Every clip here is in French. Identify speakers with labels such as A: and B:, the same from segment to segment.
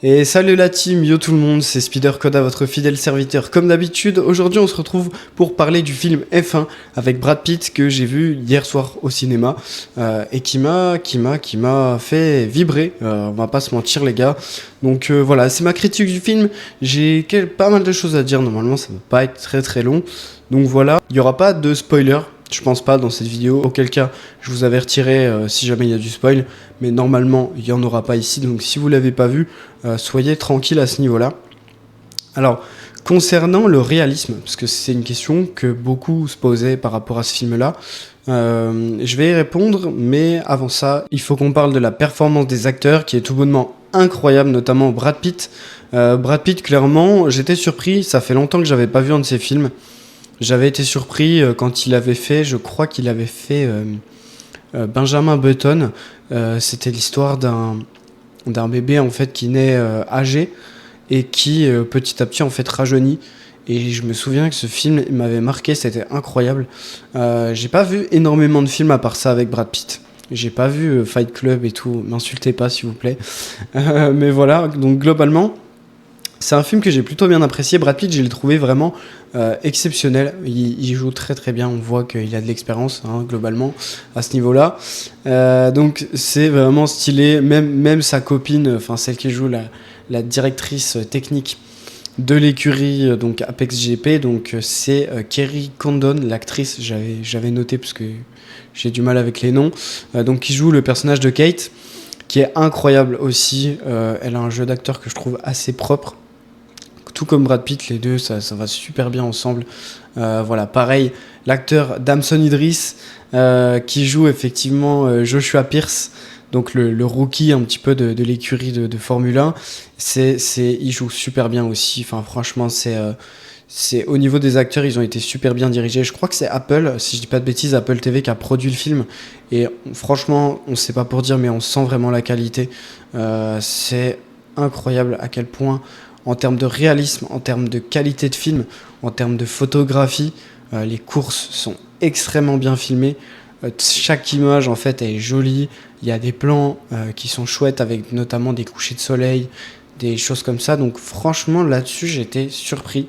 A: Et salut la team, yo tout le monde, c'est SpiderCoda, votre fidèle serviteur. Comme d'habitude, aujourd'hui on se retrouve pour parler du film F1 avec Brad Pitt que j'ai vu hier soir au cinéma et qui m'a fait vibrer. On va pas se mentir les gars. Donc voilà, c'est ma critique du film. J'ai pas mal de choses à dire. Normalement, ça va pas être très très long. Donc voilà, il y aura pas de spoiler. Je pense pas dans cette vidéo, auquel cas je vous avertirai si jamais il y a du spoil, mais normalement il n'y en aura pas ici, donc si vous l'avez pas vu, soyez tranquille à ce niveau-là. Alors, concernant le réalisme, parce que c'est une question que beaucoup se posaient par rapport à ce film-là, je vais y répondre, mais avant ça, il faut qu'on parle de la performance des acteurs, qui est tout bonnement incroyable, notamment Brad Pitt. Brad Pitt, clairement, j'étais surpris, ça fait longtemps que j'avais pas vu un de ses films. J'avais été surpris quand il avait fait, je crois qu'il avait fait Benjamin Button. C'était l'histoire d'un bébé en fait qui naît âgé et qui petit à petit en fait rajeunit. Et je me souviens que ce film m'avait marqué, c'était incroyable. J'ai pas vu énormément de films à part ça avec Brad Pitt. J'ai pas vu Fight Club et tout, m'insultez pas s'il vous plaît. Mais voilà, donc globalement, c'est un film que j'ai plutôt bien apprécié. Brad Pitt, je l'ai trouvé vraiment exceptionnel. Il joue très très bien. On voit qu'il a de l'expérience globalement à ce niveau-là. Donc c'est vraiment stylé. Même sa copine, enfin celle qui joue la directrice technique de l'écurie, donc Apex GP, donc c'est Kerry Condon, l'actrice. J'avais noté parce que j'ai du mal avec les noms. Donc qui joue le personnage de Kate, qui est incroyable aussi. Elle a un jeu d'acteur que je trouve assez propre. Tout comme Brad Pitt, les deux, ça va super bien ensemble. Voilà, pareil, l'acteur Damson Idris, qui joue effectivement Joshua Pierce, donc le rookie un petit peu de l'écurie de Formule 1, il joue super bien aussi. Enfin, franchement, c'est au niveau des acteurs, ils ont été super bien dirigés. Je crois que c'est Apple, si je dis pas de bêtises, Apple TV qui a produit le film. Et franchement, on sait pas pour dire, mais on sent vraiment la qualité. C'est incroyable à quel point en termes de réalisme, en termes de qualité de film, en termes de photographie, les courses sont extrêmement bien filmées. Chaque image en fait est jolie. Il y a des plans qui sont chouettes avec notamment des couchers de soleil, des choses comme ça. Donc franchement là-dessus j'étais surpris.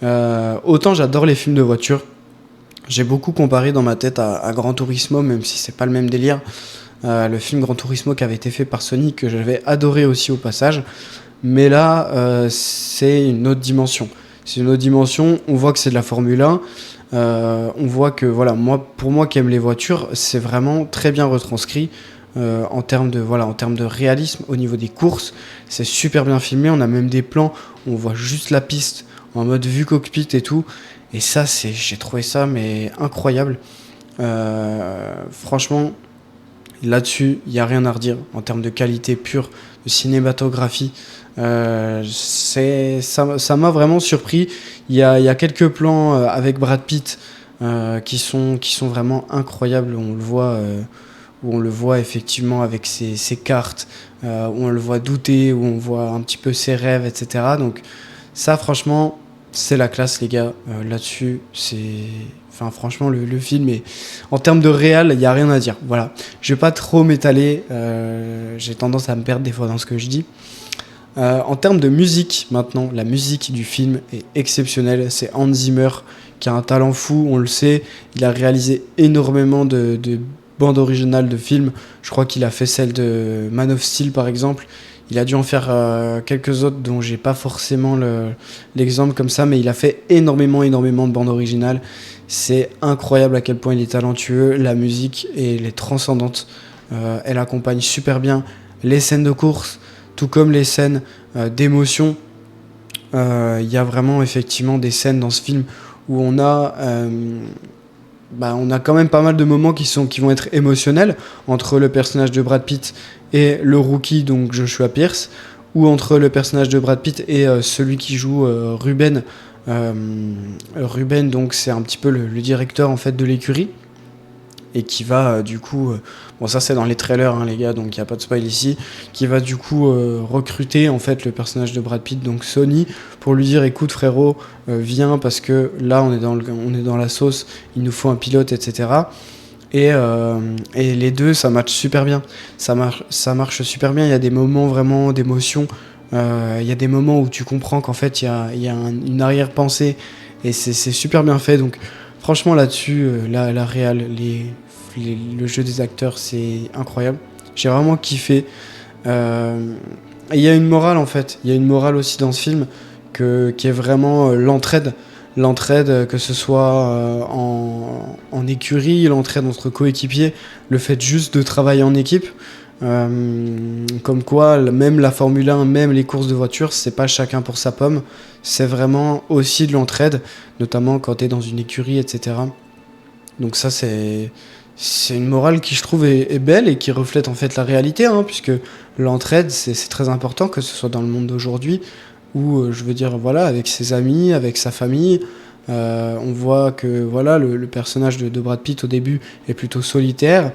A: Autant j'adore les films de voiture. J'ai beaucoup comparé dans ma tête à Gran Turismo, même si c'est pas le même délire. Le film Gran Turismo qui avait été fait par Sony, que j'avais adoré aussi au passage. Mais là, c'est une autre dimension. C'est une autre dimension. On voit que c'est de la Formule 1. On voit que, voilà, pour moi qui aime les voitures, c'est vraiment très bien retranscrit en termes de réalisme au niveau des courses. C'est super bien filmé. On a même des plans où on voit juste la piste en mode vue cockpit et tout. Et ça, j'ai trouvé ça mais incroyable. Franchement, là-dessus, il n'y a rien à redire en termes de qualité pure, de cinématographie. Ça m'a vraiment surpris. Il y a quelques plans avec Brad Pitt qui sont vraiment incroyables. Où on le voit effectivement avec ses cartes, où on le voit douter, où on voit un petit peu ses rêves, etc. Donc ça, franchement, c'est la classe, les gars. Là-dessus, enfin, franchement, le film est... En termes de réal, il n'y a rien à dire. Voilà. Je vais pas trop m'étaler. J'ai tendance à me perdre des fois dans ce que je dis. En termes de musique, maintenant, la musique du film est exceptionnelle. C'est Hans Zimmer qui a un talent fou, on le sait. Il a réalisé énormément de bandes originales de films. Je crois qu'il a fait celle de Man of Steel, par exemple. Il a dû en faire quelques autres dont j'ai pas forcément l'exemple comme ça, mais il a fait énormément de bandes originales. C'est incroyable à quel point il est talentueux. La musique, elle est transcendante. Elle accompagne super bien les scènes de course, tout comme les scènes d'émotion. Il y a vraiment effectivement des scènes dans ce film où on a quand même pas mal de moments qui vont être émotionnels entre le personnage de Brad Pitt et le rookie, donc Joshua Pierce, ou entre le personnage de Brad Pitt et celui qui joue Ruben. Ruben, donc c'est un petit peu le directeur en fait de l'écurie et qui va du coup, bon ça c'est dans les trailers les gars, donc il n'y a pas de spoil ici, qui va du coup recruter en fait le personnage de Brad Pitt, donc Sony, pour lui dire écoute frérot, viens parce que là on est dans la sauce, il nous faut un pilote, etc. Et les deux ça match super bien, ça marche super bien, il y a des moments vraiment d'émotion Il y a des moments où tu comprends qu'en fait il y a une arrière-pensée et c'est super bien fait. Donc franchement là-dessus, la réal, le jeu des acteurs, c'est incroyable. J'ai vraiment kiffé. Et il y a une morale en fait. Il y a une morale aussi dans ce film qui est vraiment l'entraide. L'entraide, que ce soit en écurie, l'entraide entre coéquipiers, le fait juste de travailler en équipe. Comme quoi, même la Formule 1, même les courses de voiture, c'est pas chacun pour sa pomme. C'est vraiment aussi de l'entraide, notamment quand t'es dans une écurie, etc. Donc ça, c'est une morale qui, je trouve, est belle et qui reflète en fait la réalité, hein, puisque l'entraide, c'est très important, que ce soit dans le monde d'aujourd'hui, où, je veux dire, voilà, avec ses amis, avec sa famille, on voit que voilà, le personnage de Brad Pitt au début est plutôt solitaire,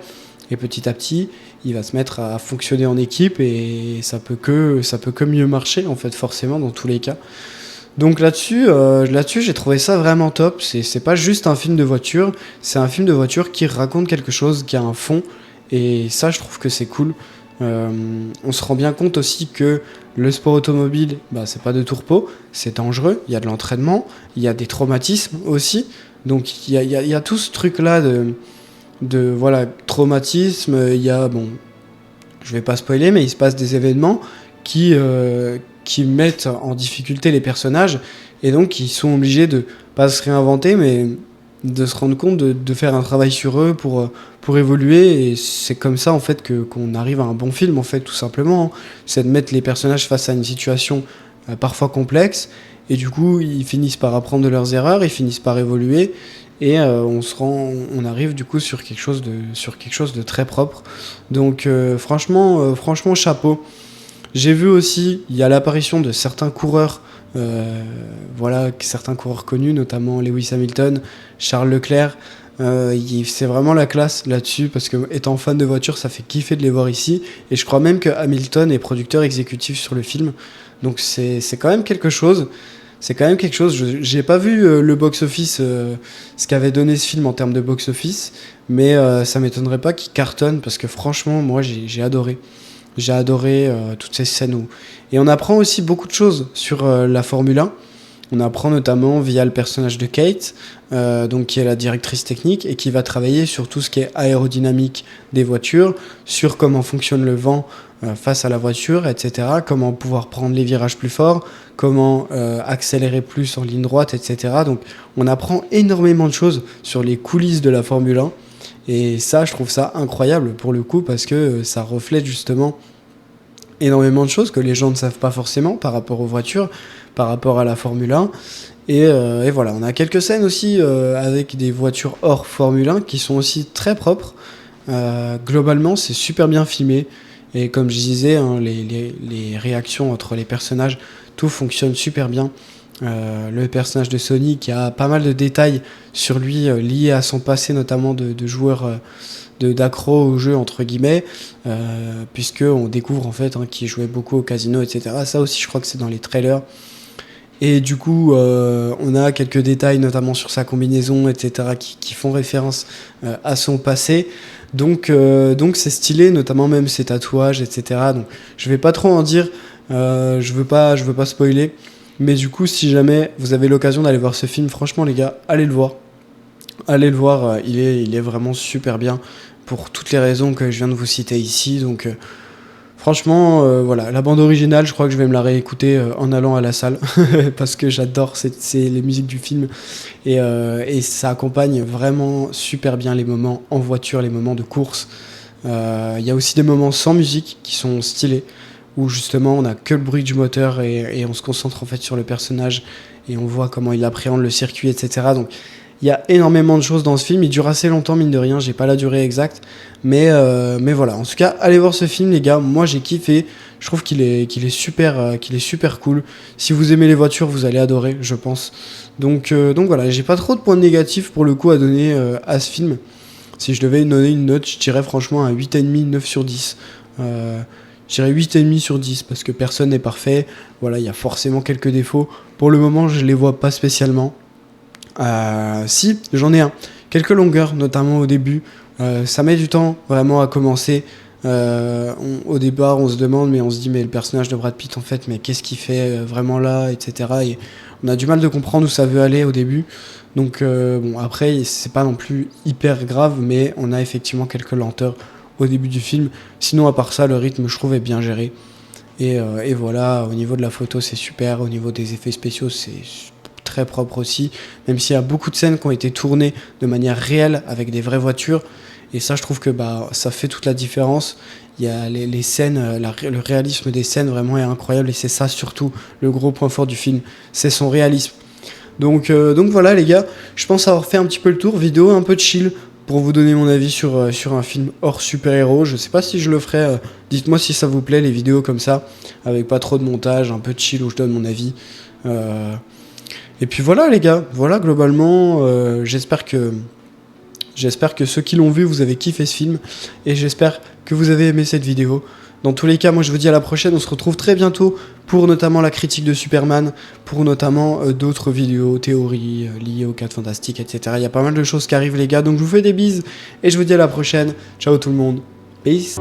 A: et petit à petit, il va se mettre à fonctionner en équipe, et ça peut que mieux marcher, en fait, forcément, dans tous les cas. Donc là-dessus, j'ai trouvé ça vraiment top. C'est pas juste un film de voiture, c'est un film de voiture qui raconte quelque chose, qui a un fond. Et ça, je trouve que c'est cool. On se rend bien compte aussi que le sport automobile, bah, c'est pas de tourpeau, c'est dangereux. Il y a de l'entraînement, il y a des traumatismes aussi. Donc il y a tout ce truc-là de voilà, traumatisme. Il y a, bon, je vais pas spoiler, mais il se passe des événements qui mettent en difficulté les personnages et donc ils sont obligés de pas se réinventer mais de se rendre compte de faire un travail sur eux pour évoluer et c'est comme ça en fait qu'on arrive à un bon film en fait tout simplement. C'est de mettre les personnages face à une situation parfois complexe et du coup ils finissent par apprendre de leurs erreurs, ils finissent par évoluer et on arrive du coup sur quelque chose de très propre. Donc franchement chapeau. J'ai vu aussi, il y a l'apparition de certains coureurs, voilà, certains coureurs connus, notamment Lewis Hamilton, Charles Leclerc. C'est vraiment la classe là-dessus, parce que étant fan de voitures, ça fait kiffer de les voir ici. Et je crois même que Hamilton est producteur exécutif sur le film. Donc c'est quand même quelque chose. C'est quand même quelque chose. J'ai pas vu le box-office, ce qu'avait donné ce film en termes de box-office, mais ça m'étonnerait pas qu'il cartonne, parce que franchement, moi j'ai adoré. J'ai adoré toutes ces scènes où... Et on apprend aussi beaucoup de choses sur la Formule 1. On apprend notamment via le personnage de Kate, donc qui est la directrice technique et qui va travailler sur tout ce qui est aérodynamique des voitures, sur comment fonctionne le vent face à la voiture, etc. Comment pouvoir prendre les virages plus forts, comment accélérer plus en ligne droite, etc. Donc on apprend énormément de choses sur les coulisses de la Formule 1. Et ça, je trouve ça incroyable pour le coup parce que ça reflète justement énormément de choses que les gens ne savent pas forcément par rapport aux voitures, par rapport à la Formule 1. Et voilà, on a quelques scènes aussi avec des voitures hors Formule 1 qui sont aussi très propres. Globalement, c'est super bien filmé. Et comme je disais, hein, les réactions entre les personnages, tout fonctionne super bien. Le personnage de Sonny qui a pas mal de détails sur lui liés à son passé, notamment de joueur d'accro au jeu entre guillemets, puisque on découvre en fait qu'il jouait beaucoup au casino, etc. Ça aussi, je crois que c'est dans les trailers. Et du coup, on a quelques détails, notamment sur sa combinaison, etc., qui font référence à son passé. Donc c'est stylé, notamment même ses tatouages, etc. Donc je vais pas trop en dire, je veux pas spoiler. Mais du coup, si jamais vous avez l'occasion d'aller voir ce film, franchement les gars, allez le voir. Allez le voir, il est vraiment super bien pour toutes les raisons que je viens de vous citer ici. Donc franchement, voilà, la bande originale, je crois que je vais me la réécouter en allant à la salle parce que j'adore c'est les musiques du film et ça accompagne vraiment super bien les moments en voiture, les moments de course. Il y a aussi des moments sans musique qui sont stylés où justement on n'a que le bruit du moteur et on se concentre en fait sur le personnage et on voit comment il appréhende le circuit, etc. Donc il y a énormément de choses dans ce film, il dure assez longtemps mine de rien, j'ai pas la durée exacte, mais voilà, en tout cas allez voir ce film les gars, moi j'ai kiffé, je trouve qu'il est super cool, si vous aimez les voitures vous allez adorer je pense, donc voilà, j'ai pas trop de points négatifs pour le coup à donner à ce film. Si je devais donner une note, je dirais franchement un 8,5, 9 sur 10. Je dirais 8,5 sur 10 parce que personne n'est parfait. Voilà, il y a forcément quelques défauts. Pour le moment, je les vois pas spécialement. Si, j'en ai un. Quelques longueurs, notamment au début. Ça met du temps vraiment à commencer. Au départ, on se demande, mais on se dit, mais le personnage de Brad Pitt, en fait, mais qu'est-ce qu'il fait vraiment là, etc. Et on a du mal de comprendre où ça veut aller au début. Donc, bon, après, c'est pas non plus hyper grave, mais on a effectivement quelques lenteurs au début du film. Sinon, à part ça, le rythme, je trouve, est bien géré. Et voilà, au niveau de la photo, c'est super. Au niveau des effets spéciaux, c'est très propre aussi. Même s'il y a beaucoup de scènes qui ont été tournées de manière réelle avec des vraies voitures. Et ça, je trouve que ça fait toute la différence. Il y a les scènes, le réalisme des scènes vraiment est incroyable. Et c'est ça surtout le gros point fort du film. C'est son réalisme. Donc voilà les gars, je pense avoir fait un petit peu le tour. Vidéo un peu chill pour vous donner mon avis sur un film hors super-héros. Je sais pas si je le ferai. Dites-moi si ça vous plaît les vidéos comme ça, avec pas trop de montage, un peu chill où je donne mon avis. Et puis voilà les gars, voilà globalement, j'espère que ceux qui l'ont vu, vous avez kiffé ce film. Et j'espère que vous avez aimé cette vidéo. Dans tous les cas, moi je vous dis à la prochaine. On se retrouve très bientôt pour notamment la critique de Superman, pour notamment d'autres vidéos, théories liées aux 4 Fantastiques, etc. Il y a pas mal de choses qui arrivent les gars. Donc je vous fais des bises et je vous dis à la prochaine. Ciao tout le monde. Peace.